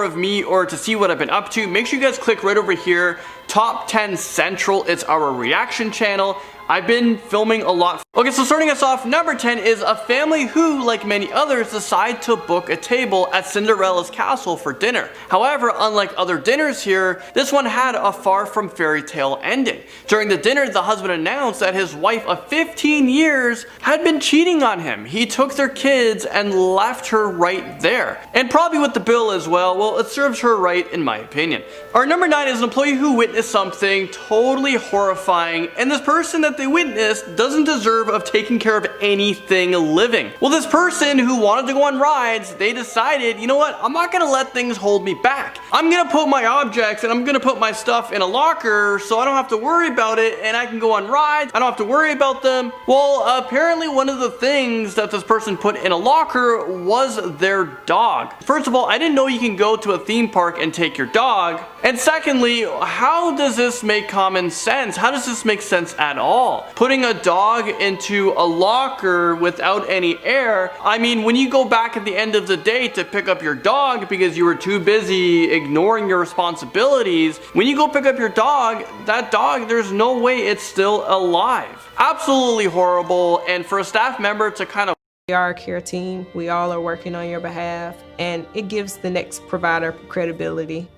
of me or to see what I've been up to, make sure you guys click right over here, Top 10 Central. It's our reaction channel. I've been filming a lot. Okay, so starting us off, number 10 is a family who, like many others, decide to book a table at Cinderella's Castle for dinner. However, unlike other dinners here, this one had a far from fairy tale ending. During the dinner, the husband announced that his wife of 15 years had been cheating on him. He took their kids and left her right there. And probably with the bill as well. Well, it serves her right in my opinion. Our number 9 is an employee who witnessed something totally horrifying, and this person that they witnessed doesn't deserve of taking care of anything living. Well, this person who wanted to go on rides, they decided, you know what, I'm not gonna let things hold me back. I'm gonna put my objects and I'm gonna put my stuff in a locker so I don't have to worry about it and I can go on rides. I don't have to worry about them. Well, apparently one of the things that this person put in a locker was their dog. First of all, I didn't know you can go to a theme park and take your dog. And secondly, how does this make common sense? How does this make sense at all? Putting a dog into a locker without any air. I mean, when you go back at the end of the day to pick up your dog because you were too busy ignoring your responsibilities, when you go pick up your dog, that dog, there's no way it's still alive. Absolutely horrible. And for a staff member to kind of We are a care team. We all are working on your behalf, and it gives the next provider credibility.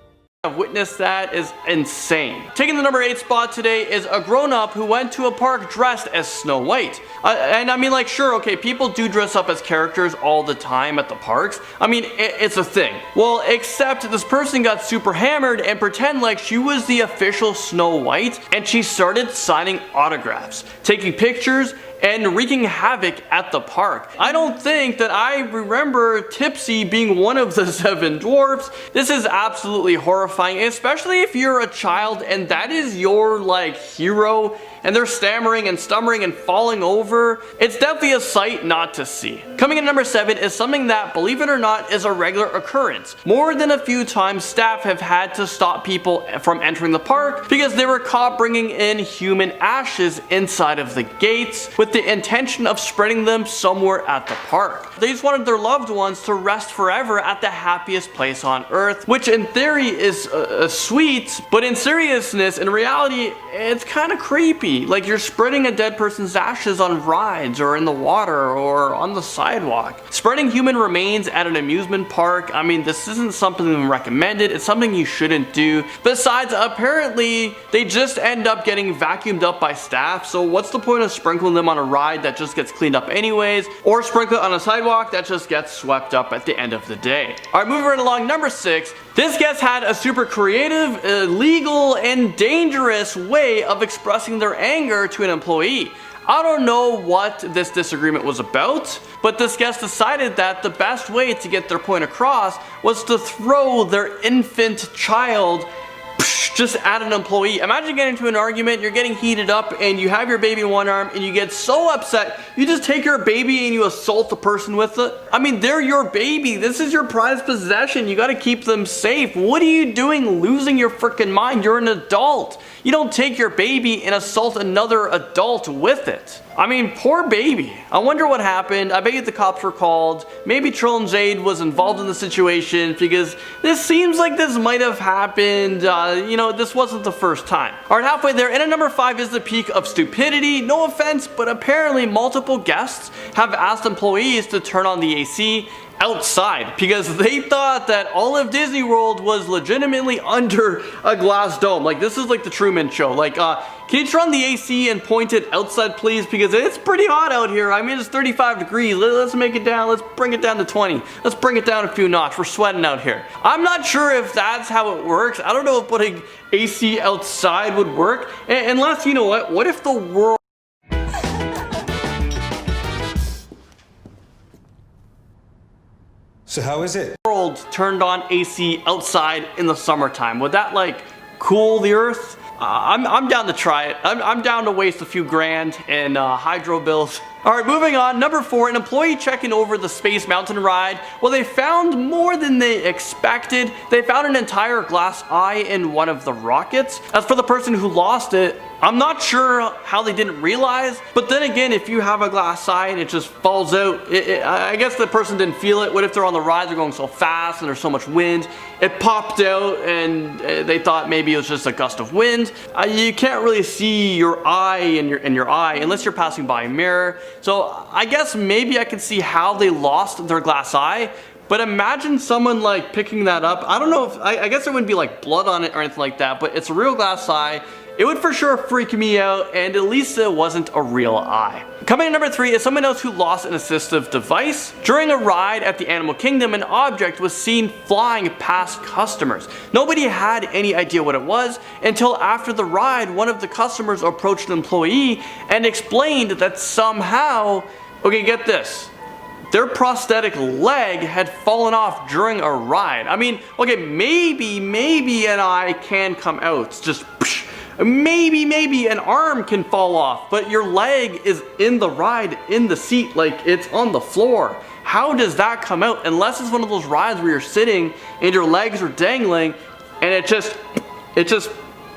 witness that is insane. Taking the number 8 spot today is a grown-up who went to a park dressed as Snow White. And I mean, like, sure, okay, people do dress up as characters all the time at the parks. I mean, it's a thing. Well, except this person got super hammered and pretend like she was the official Snow White, and she started signing autographs, taking pictures, and wreaking havoc at the park. I don't think that I remember Tipsy being one of the 7 dwarfs. This is absolutely horrifying, especially if you're a child and that is your, like, hero, and they're stammering and stumbling and falling over. It's definitely a sight not to see. Coming in number 7 is something that, believe it or not, is a regular occurrence. More than a few times, staff have had to stop people from entering the park because they were caught bringing in human ashes inside of the gates with the intention of spreading them somewhere at the park. They just wanted their loved ones to rest forever at the happiest place on earth, which in theory is sweet, but in seriousness, in reality, it's kind of creepy. Like, you're spreading a dead person's ashes on rides or in the water or on the sidewalk. Spreading human remains at an amusement park, I mean, this isn't something recommended. It's something you shouldn't do. Besides, apparently, they just end up getting vacuumed up by staff, so what's the point of sprinkling them on a ride that just gets cleaned up anyways, or sprinkle it on a sidewalk that just gets swept up at the end of the day. Alright, moving right along, number 6. This guest had a super creative, illegal, and dangerous way of expressing their anger to an employee. I don't know what this disagreement was about, but this guest decided that the best way to get their point across was to throw their infant child just at an employee. Imagine getting into an argument, you're getting heated up, and you have your baby in one arm, and you get so upset, you just take your baby and you assault the person with it. I mean, they're your baby. This is your prized possession. You gotta keep them safe. What are you doing losing your freaking mind? You're an adult. You don't take your baby and assault another adult with it. I mean, poor baby. I wonder what happened. I bet you the cops were called. Maybe Trill and Jade was involved in the situation because this seems like this might have happened. You know, this wasn't the first time. Alright, halfway there, and at number 5 is the peak of stupidity. No offense, but apparently multiple guests have asked employees to turn on the AC outside because they thought that all of Disney World was legitimately under a glass dome. Like, this is like the Truman Show. Like, can you turn on the AC and point it outside, please? Because it's pretty hot out here. I mean, it's 35 degrees. Let's make it down. Let's bring it down to 20. Let's bring it down a few notches. We're sweating out here. I'm not sure if that's how it works. I don't know if putting AC outside would work. Unless, you know what if the world... So how is it? World turned on AC outside in the summertime. Would that, like, cool the earth? I'm down to try it. I'm down to waste a few grand in hydro bills. Alright, moving on. Number 4, an employee checking over the Space Mountain ride. Well, they found more than they expected. They found an entire glass eye in one of the rockets. As for the person who lost it, I'm not sure how they didn't realize, but then again, if you have a glass eye and it just falls out, I guess the person didn't feel it. What if they're on the ride, they're going so fast and there's so much wind, it popped out and they thought maybe it was just a gust of wind. You can't really see your eye in your eye unless you're passing by a mirror. So I guess maybe I can see how they lost their glass eye. But imagine someone like picking that up. I don't know if, I guess there wouldn't be like blood on it or anything like that, but it's a real glass eye. It would for sure freak me out, and at least it wasn't a real eye. Coming in number 3 is someone else who lost an assistive device. During a ride at the Animal Kingdom, an object was seen flying past customers. Nobody had any idea what it was until after the ride, one of the customers approached an employee and explained that somehow, okay, get this, their prosthetic leg had fallen off during a ride. I mean, okay, maybe an eye can come out. It's just maybe an arm can fall off, but your leg is in the ride, in the seat, like it's on the floor. How does that come out? Unless it's one of those rides where you're sitting and your legs are dangling and it just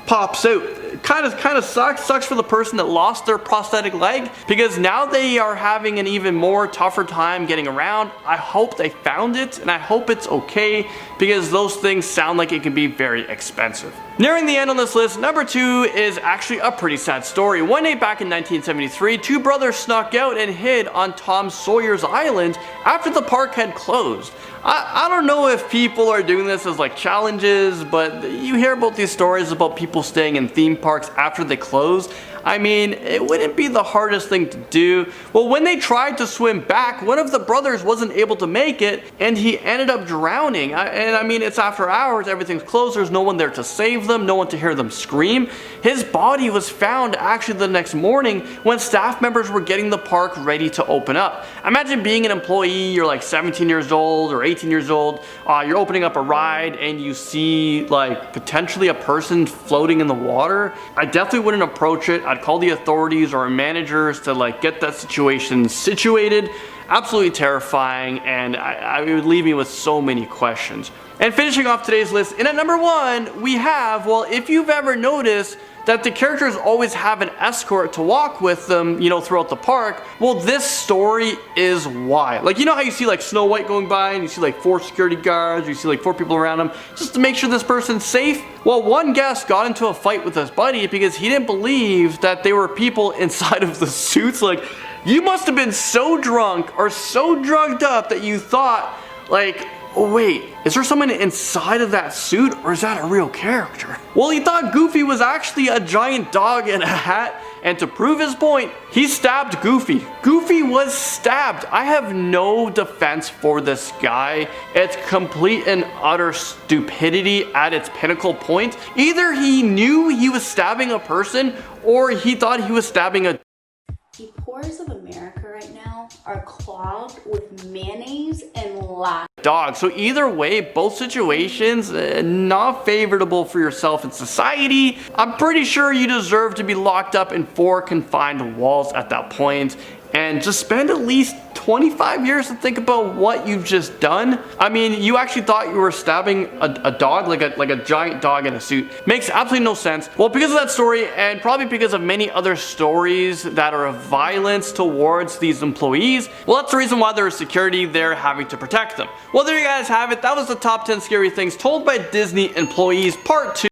pops out. Kind of sucks for the person that lost their prosthetic leg, because now they are having an even more tougher time getting around. I hope they found it, and I hope it's okay, because those things sound like it can be very expensive. Nearing the end on this list, number 2 is actually a pretty sad story. One day back in 1973, 2 brothers snuck out and hid on Tom Sawyer's Island after the park had closed. I don't know if people are doing this as like challenges, but you hear about these stories about people staying in theme parks after they close. I mean, it wouldn't be the hardest thing to do. Well, when they tried to swim back, one of the brothers wasn't able to make it, and he ended up drowning. And I mean, it's after hours, everything's closed, there's no one there to save them, no one to hear them scream. His body was found actually the next morning when staff members were getting the park ready to open up. Imagine being an employee, you're like 17 years old or 18 years old, you're opening up a ride and you see like potentially a person floating in the water. I definitely wouldn't approach it. I'd call the authorities or managers to like get that situation situated. Absolutely terrifying, and it would leave me with so many questions. And finishing off today's list, and at number 1, we have, well, if you've ever noticed that the characters always have an escort to walk with them, you know, throughout the park, well, this story is why. Like, you know how you see like Snow White going by and you see like 4 security guards, or you see like 4 people around him just to make sure this person's safe? Well, one guest got into a fight with his buddy because he didn't believe that there were people inside of the suits. Like, you must have been so drunk or so drugged up that you thought, like, oh wait, is there someone inside of that suit, or is that a real character? Well, he thought Goofy was actually a giant dog in a hat, and to prove his point, he stabbed Goofy. Goofy was stabbed. I have no defense for this guy. It's complete and utter stupidity at its pinnacle point. Either he knew he was stabbing a person, or he thought he was stabbing a The pores of America right now are clogged with mayonnaise and lies. dog. So either way, both situations, not favorable for yourself and society. I'm pretty sure you deserve to be locked up in 4 confined walls at that point, and just spend at least 25 years to think about what you've just done. I mean, you actually thought you were stabbing a dog, like a giant dog in a suit. Makes absolutely no sense. Well, because of that story, and probably because of many other stories that are of violence towards these employees, well, that's the reason why there is security there having to protect them. Well, there you guys have it. That was the top 10 scary things told by Disney employees, part 2.